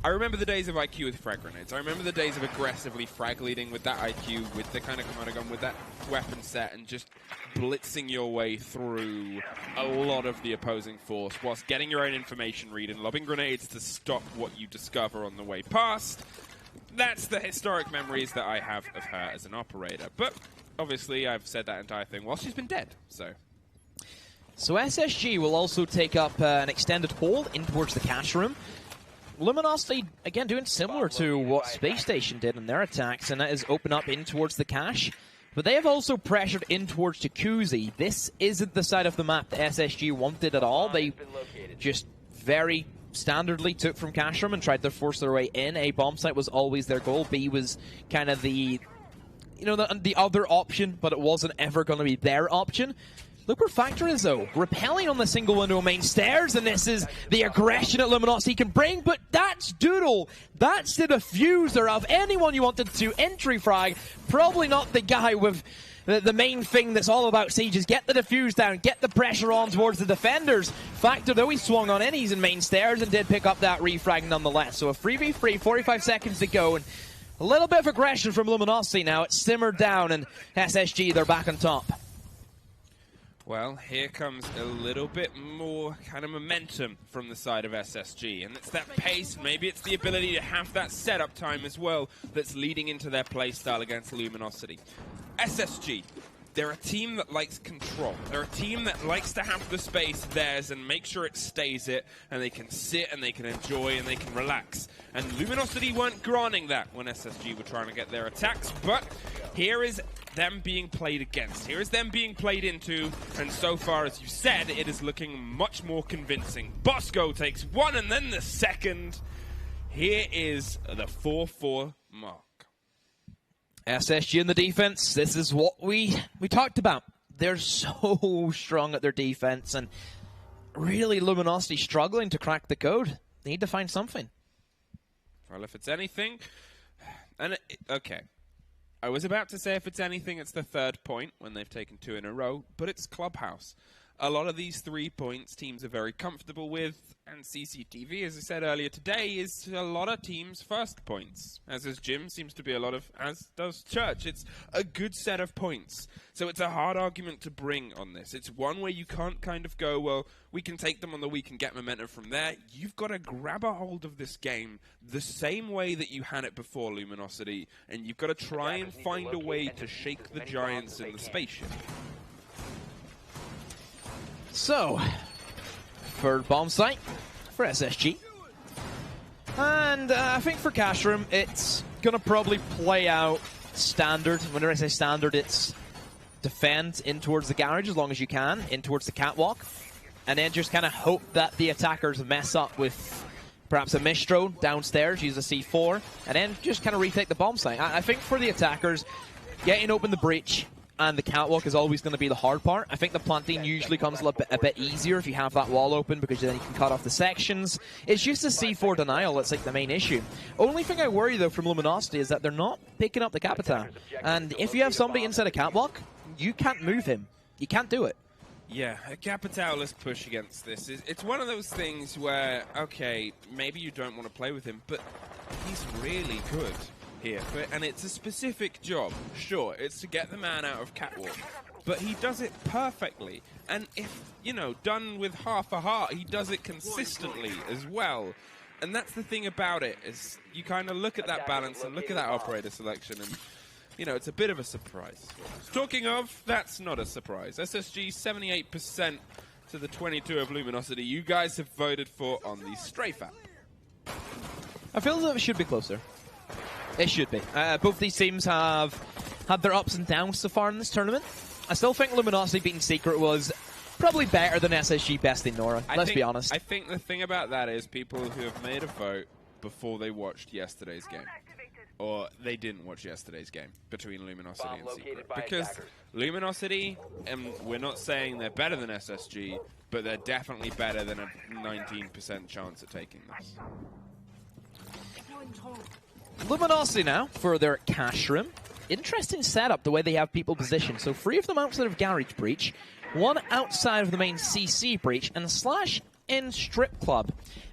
I remember the days of IQ with frag grenades. I remember the days of aggressively frag leading with that IQ, with the kind of commando gun, with that weapon set, and just blitzing your way through a lot of the opposing force whilst getting your own information read and lobbing grenades to stop what you discover on the way past. That's the historic memories that I have of her as an operator. But obviously, I've said that entire thing while she's been dead, so... So SSG will also take up an extended hold in towards the cash room. Luminosity, again, doing similar to what Spacestation did in their attacks, and that is open up in towards the cache. But they have also pressured in towards Jacuzzi. This isn't the side of the map that SSG wanted at all. They just very standardly took from cache room and tried to force their way in. A bomb site was always their goal. B was kind of the, you know, the other option, but it wasn't ever going to be their option. Look where Factor is, though. Repelling on the single window main stairs, and this is the aggression that Luminosity can bring, but that's Doodle. That's the diffuser of anyone you wanted to entry frag. Probably not the guy with the main thing that's all about Siege is get the diffuse down, get the pressure on towards the defenders. Factor, though, he swung on in. He's in main stairs and did pick up that refrag nonetheless. So a 3v3, 45 seconds to go, and a little bit of aggression from Luminosity now. It's simmered down, and SSG, they're back on top. Well, here comes a little bit more kind of momentum from the side of SSG, and it's that pace, maybe it's the ability to have that setup time as well that's leading into their playstyle against Luminosity. SSG, they're a team that likes control. They're a team that likes to have the space theirs and make sure it stays it, and they can sit and they can enjoy and they can relax. And Luminosity weren't granting that when SSG were trying to get their attacks, but here is them being played against. Here is them being played into, and so far, as you said, it is looking much more convincing. Bosco takes one and then the second. Here is the 4-4 mark. SSG in the defense, this is what we talked about. They're so strong at their defense, and really Luminosity struggling to crack the code. They need to find something. Well, if it's anything, and okay. I was about to say if it's anything, it's the third point when they've taken 2 in a row, but it's Clubhouse. A lot of these 3 points teams are very comfortable with, and CCTV, as I said earlier today, is a lot of teams' first points. As is Jim, seems to be a lot of, as does Church. It's a good set of points. So it's a hard argument to bring on this. It's one where you can't kind of go, well, we can take them on the week and get momentum from there. You've got to grab a hold of this game the same way that you had it before, Luminosity, and you've got to try and find a way to shake the giants in the spaceship. So, third bomb site for SSG. And I think for cash room, it's going to probably play out standard. Whenever I say standard, it's defend in towards the garage as long as you can, in towards the catwalk, and then just kind of hope that the attackers mess up with perhaps a Mistro downstairs, use a C4, and then just kind of retake the bomb site. I think for the attackers, getting open the breach and the catwalk is always going to be the hard part. I think the planting usually comes a bit easier if you have that wall open, because then you can cut off the sections. It's just the C4 denial that's like the main issue. Only thing I worry though from Luminosity is that they're not picking up the Capitan. And if you have somebody inside a catwalk, you can't move him. You can't do it. Yeah, a capitalist push against this. It's one of those things where, okay, maybe you don't want to play with him, but he's really good. here, and it's a specific job. Sure, it's to get the man out of catwalk, but he does it perfectly. And if, you know, done with half a heart, he does it consistently as well. And that's the thing about it, is you kind of look at that balance and look at that operator selection, and, you know, it's a bit of a surprise. Talking of, that's not a surprise. SSG 78% to the 22 of Luminosity. You guys have voted for on the Strafe app. I feel that it should be closer. It should be. Both these teams have had their ups and downs so far in this tournament. I still think Luminosity beating Secret was probably better than SSG besting Nora, let's be honest. I think the thing about that is people who have made a vote before they watched yesterday's game. Or they didn't watch yesterday's game between Luminosity and Secret. Because Luminosity, and we're not saying they're better than SSG, but they're definitely better than a 19% chance at taking this. Luminosity now for their cash room. Interesting setup, the way they have people positioned. So 3 of them outside of Garage Breach, 1 outside of the main CC Breach, and Slash in Strip Club.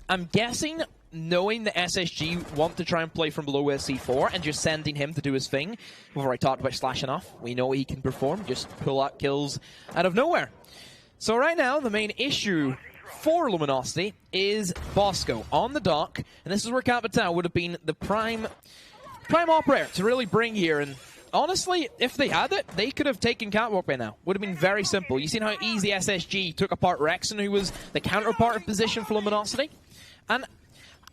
I'm guessing, knowing the SSG want to try and play from below with C4 and just sending him to do his thing. We've already talked about Slash enough. We know he can perform, just pull out kills out of nowhere. So right now, the main issue for Luminosity is Bosco on the dock, and this is where Capital would have been the prime operator to really bring here. And honestly, if they had it, they could have taken Catwalk by now. Would have been very simple. You've seen how easy SSG took apart Rexon, who was the counterpart of position for Luminosity. And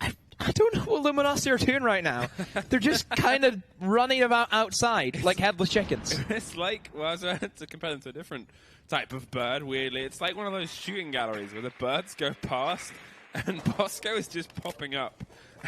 I don't know what Luminosity are doing right now. They're just kind of running about outside like headless chickens. It's like, well, I was to compare them to a different type of bird, weirdly. It's like one of those shooting galleries where the birds go past and Bosco is just popping up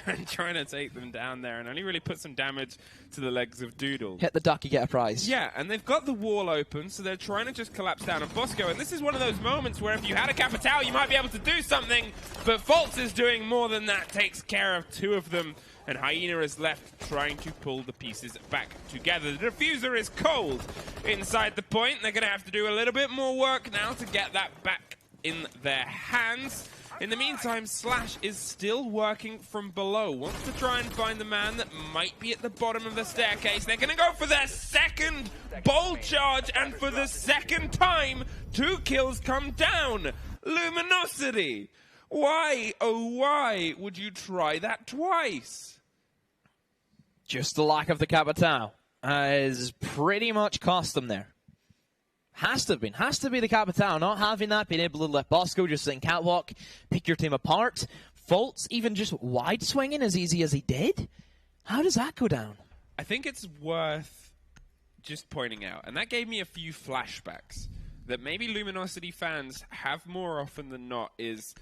and trying to take them down there and only really put some damage to the legs of Doodle. Hit the duck, you get a prize. Yeah, and they've got the wall open, so they're trying to just collapse down on Bosco. And this is one of those moments where if you had a Capital, you might be able to do something, but Fultz is doing more than that, takes care of 2 of them, and Hyena is left trying to pull the pieces back together. The diffuser is cold inside the point. They're going to have to do a little bit more work now to get that back in their hands. In the meantime, Slash is still working from below. Wants to try and find the man that might be at the bottom of the staircase. They're going to go for their second bold charge, and for the second time, 2 kills come down. Luminosity. Why, oh why, would you try that twice? Just the lack of the Capital has pretty much cost them there. Has to be the Capital, not having that, being able to let Bosco just sing Catwalk, pick your team apart. Fultz even just wide swinging as easy as he did. How does that go down? I think it's worth just pointing out, and that gave me a few flashbacks, that maybe Luminosity fans have more often than not, is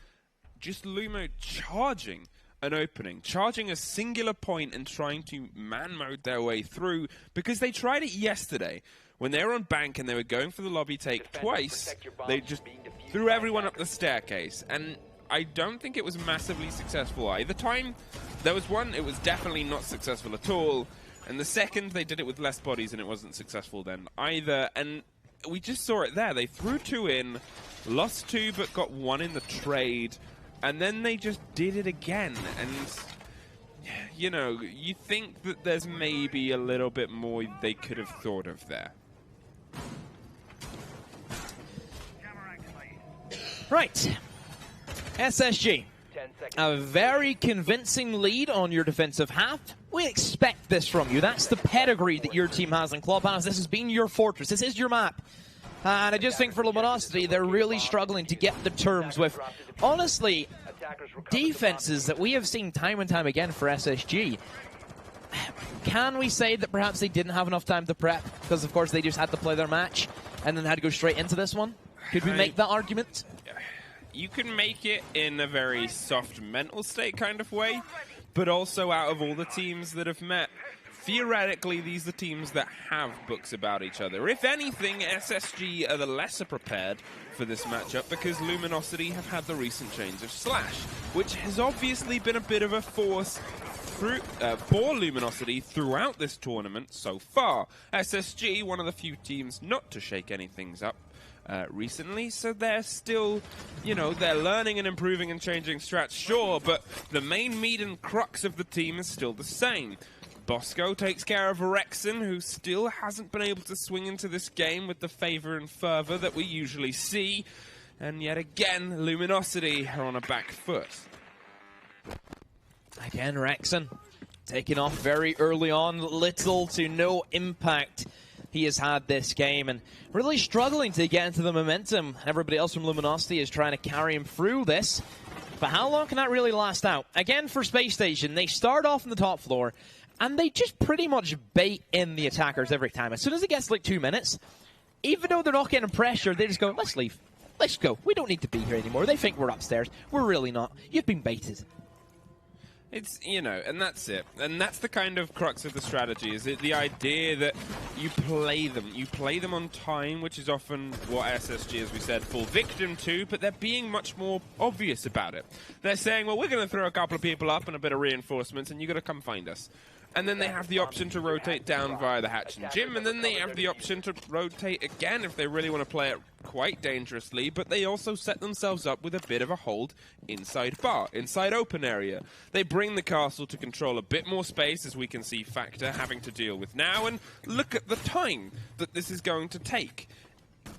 just Lumo charging an opening, charging a singular point and trying to man mode their way through, because they tried it yesterday. When they were on bank and they were going for the lobby take twice, they just threw everyone up the staircase. And I don't think it was massively successful either time. There was one, it was definitely not successful at all. And the second, they did it with less bodies and it wasn't successful then either. And we just saw it there. They threw 2 in, lost 2 but got 1 in the trade. And then they just did it again. And, you know, you think that there's maybe a little bit more they could have thought of there. Right. SSG. A very convincing lead on your defensive half. We expect this from you. That's the pedigree that your team has in Clubhouse. This has been your fortress. This is your map. And I just think for Luminosity, they're really struggling to get the terms with, honestly, defenses that we have seen time and time again for SSG. Can we say that perhaps they didn't have enough time to prep because, of course, they just had to play their match and then had to go straight into this one? Could we make that argument? You can make it in a very soft mental state kind of way, but also out of all the teams that have met, theoretically, these are teams that have books about each other. If anything, SSG are the lesser prepared for this matchup because Luminosity have had the recent change of Slash, which has obviously been a bit of a force for Luminosity throughout this tournament so far. SSG, one of the few teams not to shake anything up recently, so they're still, you know, they're learning and improving and changing strats, sure, but the main meat and crux of the team is still the same. Bosco takes care of Rexon, who still hasn't been able to swing into this game with the favor and fervor that we usually see. And yet again, Luminosity are on a back foot. Again, Rexon taking off very early on, little to no impact he has had this game, and really struggling to get into the momentum. Everybody else from Luminosity is trying to carry him through this, but how long can that really last out? Again, for Spacestation, they start off on the top floor, and they just pretty much bait in the attackers every time. As soon as it gets like 2 minutes, even though they're not getting pressure, they just go, let's leave. Let's go. We don't need to be here anymore. They think we're upstairs. We're really not. You've been baited. It's, you know, and that's it. And that's the kind of crux of the strategy, is it the idea that you play them. You play them on time, which is often what SSG, as we said, fall victim to, but they're being much more obvious about it. They're saying, well, we're going to throw a couple of people up and a bit of reinforcements, and you've got to come find us. And then they have the option to rotate down via the hatch and gym, and then they have the option to rotate again if they really want to play it quite dangerously, but they also set themselves up with a bit of a hold inside bar, inside open area. They bring the castle to control a bit more space, as we can see Factor having to deal with now, and look at the time that this is going to take.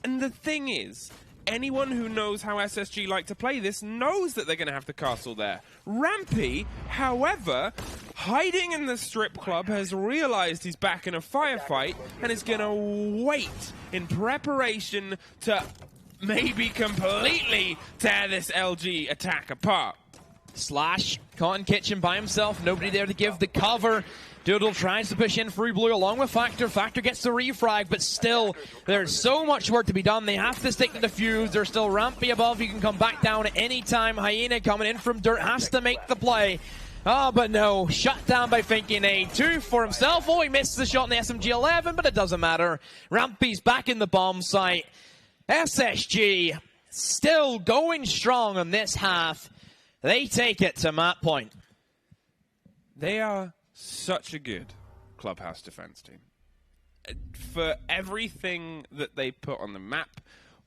And the thing is, anyone who knows how SSG like to play this knows that they're going to have the castle there. Rampy, however, hiding in the strip club, has realized he's back in a firefight and is going to wait in preparation to maybe completely tear this LG attack apart. Slash, caught in kitchen by himself, nobody there to give the cover. Doodle tries to push in Free Blue along with Factor. Factor gets the refrag, but still, there's so much work to be done. They have to stick to the fuse. There's still Rampy above. You can come back down at any time. Hyena coming in from dirt, has to make the play. Oh, but no, shut down by Finky Nade. 2 for himself. Oh, he missed the shot in the SMG-11, but it doesn't matter. Rampy's back in the bomb site. SSG still going strong on this half. They take it to Map point. They are such a good clubhouse defense team. For everything that they put on the map,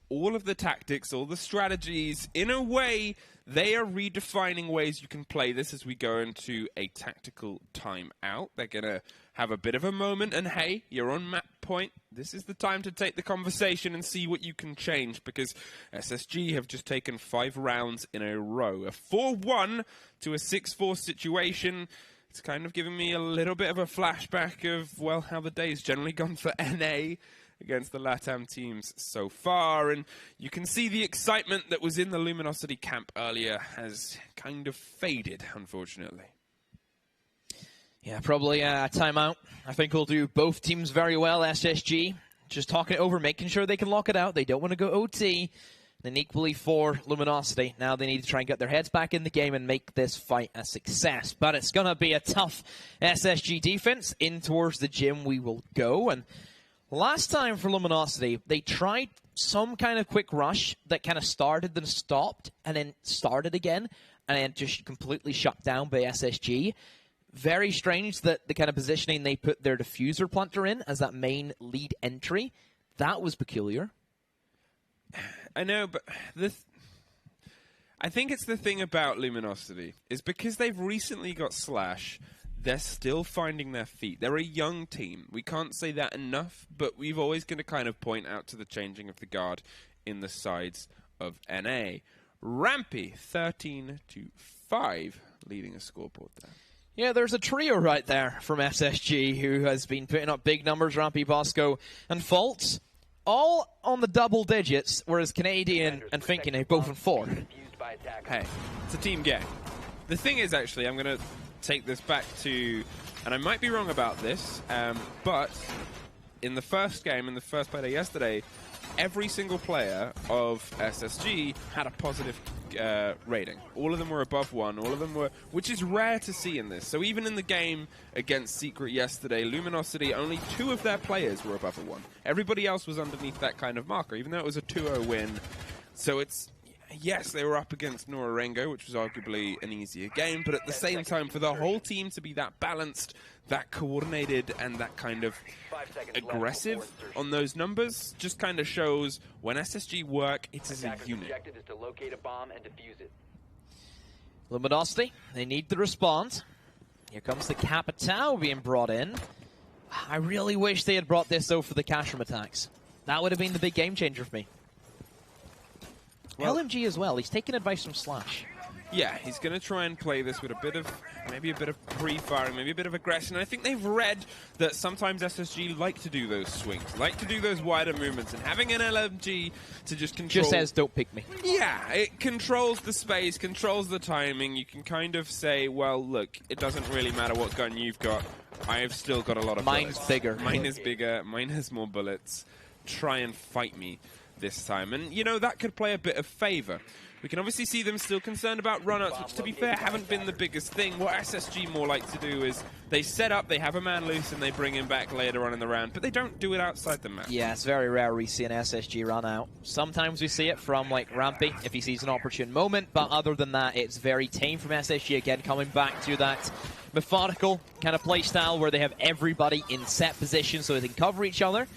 all of the tactics, all the strategies, in a way, they are redefining ways you can play this as we go into a tactical timeout. They're going to have a bit of a moment, and hey, you're on map point. This is the time to take the conversation and see what you can change, because SSG have just taken 5 rounds in a row. A 4-1 to a 6-4 situation. It's kind of giving me a little bit of a flashback of, well, how the day's generally gone for NA against the LATAM teams so far. And you can see the excitement that was in the Luminosity camp earlier has kind of faded, unfortunately. Yeah, probably a timeout. I think we'll do both teams very well. SSG just talking it over, making sure they can lock it out. They don't want to go OT. And equally for Luminosity, now they need to try and get their heads back in the game and make this fight a success. But it's going to be a tough SSG defense. In towards the gym we will go. And last time for Luminosity, they tried some kind of quick rush that kind of started then stopped and then started again and then just completely shut down by SSG. Very strange that the kind of positioning they put their diffuser planter in as that main lead entry, that was peculiar. I know, but I think it's the thing about Luminosity, is because they've recently got Slash, they're still finding their feet. They're a young team. We can't say that enough, but we've always going to kind of point out to the changing of the guard in the sides of NA. Rampy, 13-5, leading a scoreboard there. Yeah, there's a trio right there from SSG who has been putting up big numbers. Rampy, Bosco, and Faults. All on the double digits, whereas Canadian and Finking are both in 4. Hey, it's a team game. The thing is, actually, I'm going to take this back to, and I might be wrong about this, but in the first game, in the first play yesterday, every single player of SSG had a positive rating. All of them were above 1. All of them were, which is rare to see in this. So even in the game against Secret yesterday, Luminosity, only 2 of their players were above a 1. Everybody else was underneath that kind of marker, even though it was a 2-0 win. So it's, yes, they were up against Norengo, which was arguably an easier game, but at the same time, for the whole team to be that balanced, that coordinated, and that kind of aggressive on those numbers just kind of shows when SSG work, it is a unit. Luminosity, they need to respond. Here comes the Capitao being brought in. I really wish they had brought this, though, for the cash room attacks. That would have been the big game changer for me. Well, LMG as well. He's taking advice from Slash. Yeah, he's going to try and play this with a bit of, maybe a bit of pre-firing, maybe a bit of aggression. I think they've read that sometimes SSG like to do those swings, like to do those wider movements, and having an LMG to just control... Just says, don't pick me. Yeah, it controls the space, controls the timing. You can kind of say, well, look, it doesn't really matter what gun you've got. I've still got a lot of Mine's bullets. bigger. Mine is bigger. Mine has more bullets. Try and fight me this time. And, you know, that could play a bit of favor. We can obviously see them still concerned about runouts, which, to be fair, haven't been the biggest thing. What SSG more like to do is they set up, they have a man loose, and they bring him back later on in the round, but they don't do it outside the map. Yeah, it's very rare we see an SSG run out. Sometimes we see it from, like, Rampy, if he sees an opportune moment, but other than that, it's very tame from SSG, again, coming back to that methodical kind of play style where they have everybody in set position so they can cover each other.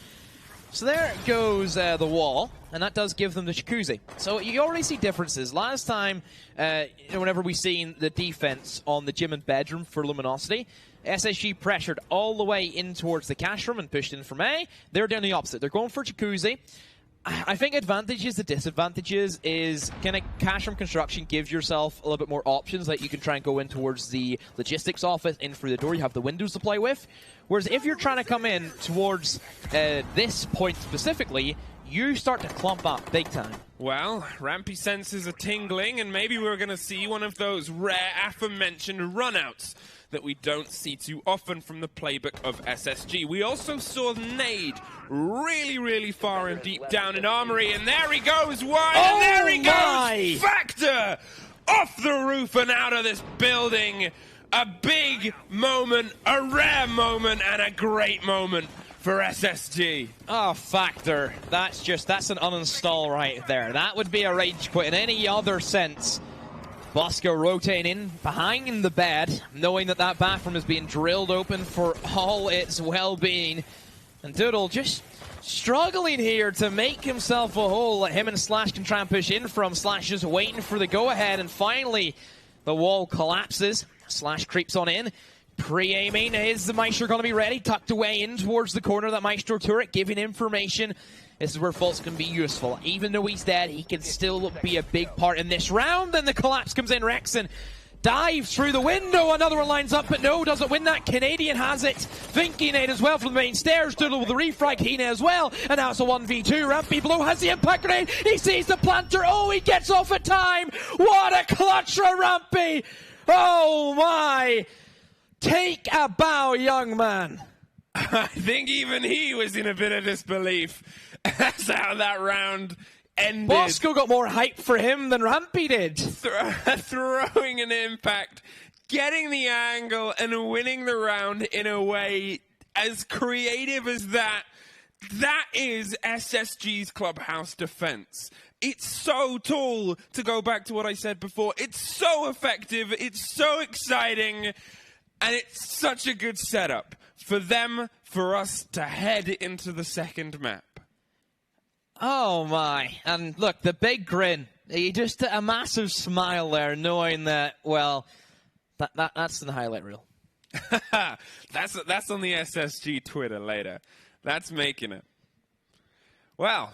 So there goes the wall, and that does give them the jacuzzi. So you already see differences. Last time, whenever we seen the defense on the gym and bedroom for Luminosity, SSG pressured all the way in towards the cash room and pushed in from A. They're doing the opposite. They're going for jacuzzi. I think advantages, the disadvantages is kind of cash room construction gives yourself a little bit more options. Like you can try and go in towards the logistics office, in through the door. You have the windows to play with. Whereas if you're trying to come in towards this point specifically, you start to clump up big time. Well, Rampy senses are tingling, and maybe we're going to see one of those rare aforementioned runouts that we don't see too often from the playbook of SSG. We also saw Nade really, really far and deep down in Armory, and there he goes, wide, and there he goes! Factor! Off the roof and out of this building. A big moment, a rare moment, and a great moment for SSG. Oh, Factor. That's an uninstall right there. That would be a rage quit in any other sense. Bosco rotating in behind the bed, knowing that that bathroom is being drilled open for all its well-being. And Doodle just struggling here to make himself a hole that him and Slash can try and push in from. Slash just waiting for the go-ahead, and finally the wall collapses. Slash creeps on in. Pre-aiming. Is the Maestro going to be ready? Tucked away in towards the corner of that Maestro turret, giving information. This is where Fultz can be useful. Even though he's dead, he can still be a big part in this round. Then the collapse comes in. Rexon dives through the window. Another one lines up, but no, doesn't win that. Canadian has it. Vinky Nade as well from the main stairs. Doodle with the refrag. Hina as well. And now it's a 1v2. Rampy below has the impact grenade. He sees the planter. Oh, he gets off at time. What a clutch for Rampy. Oh, my. Take a bow, young man. I think even he was in a bit of disbelief. That's how that round ended. Bosco got more hype for him than Rampy did. Throwing an impact, getting the angle, and winning the round in a way as creative as that. That is SSG's clubhouse defense. It's so tall, to go back to what I said before. It's so effective, it's so exciting, and it's such a good setup for them, for us to head into the second map. Oh my, and look, the big grin. He just a massive smile there, knowing that, well, that's in the highlight reel. That's on the SSG Twitter later. That's making it. Well,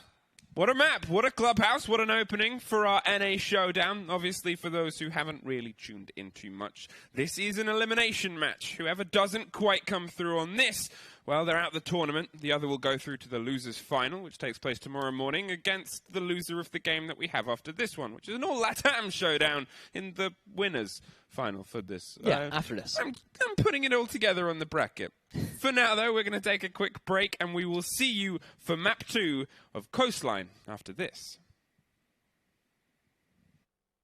what a map, what a clubhouse, what an opening for our NA showdown. Obviously, for those who haven't really tuned in too much, this is an elimination match. Whoever doesn't quite come through on this, well, they're out of the tournament. The other will go through to the losers final, which takes place tomorrow morning against the loser of the game that we have after this one, which is an all-LATAM showdown in the winners final for this. Yeah, after this. I'm putting it all together on the bracket. For now, though, we're going to take a quick break, and we will see you for Map 2 of Coastline after this.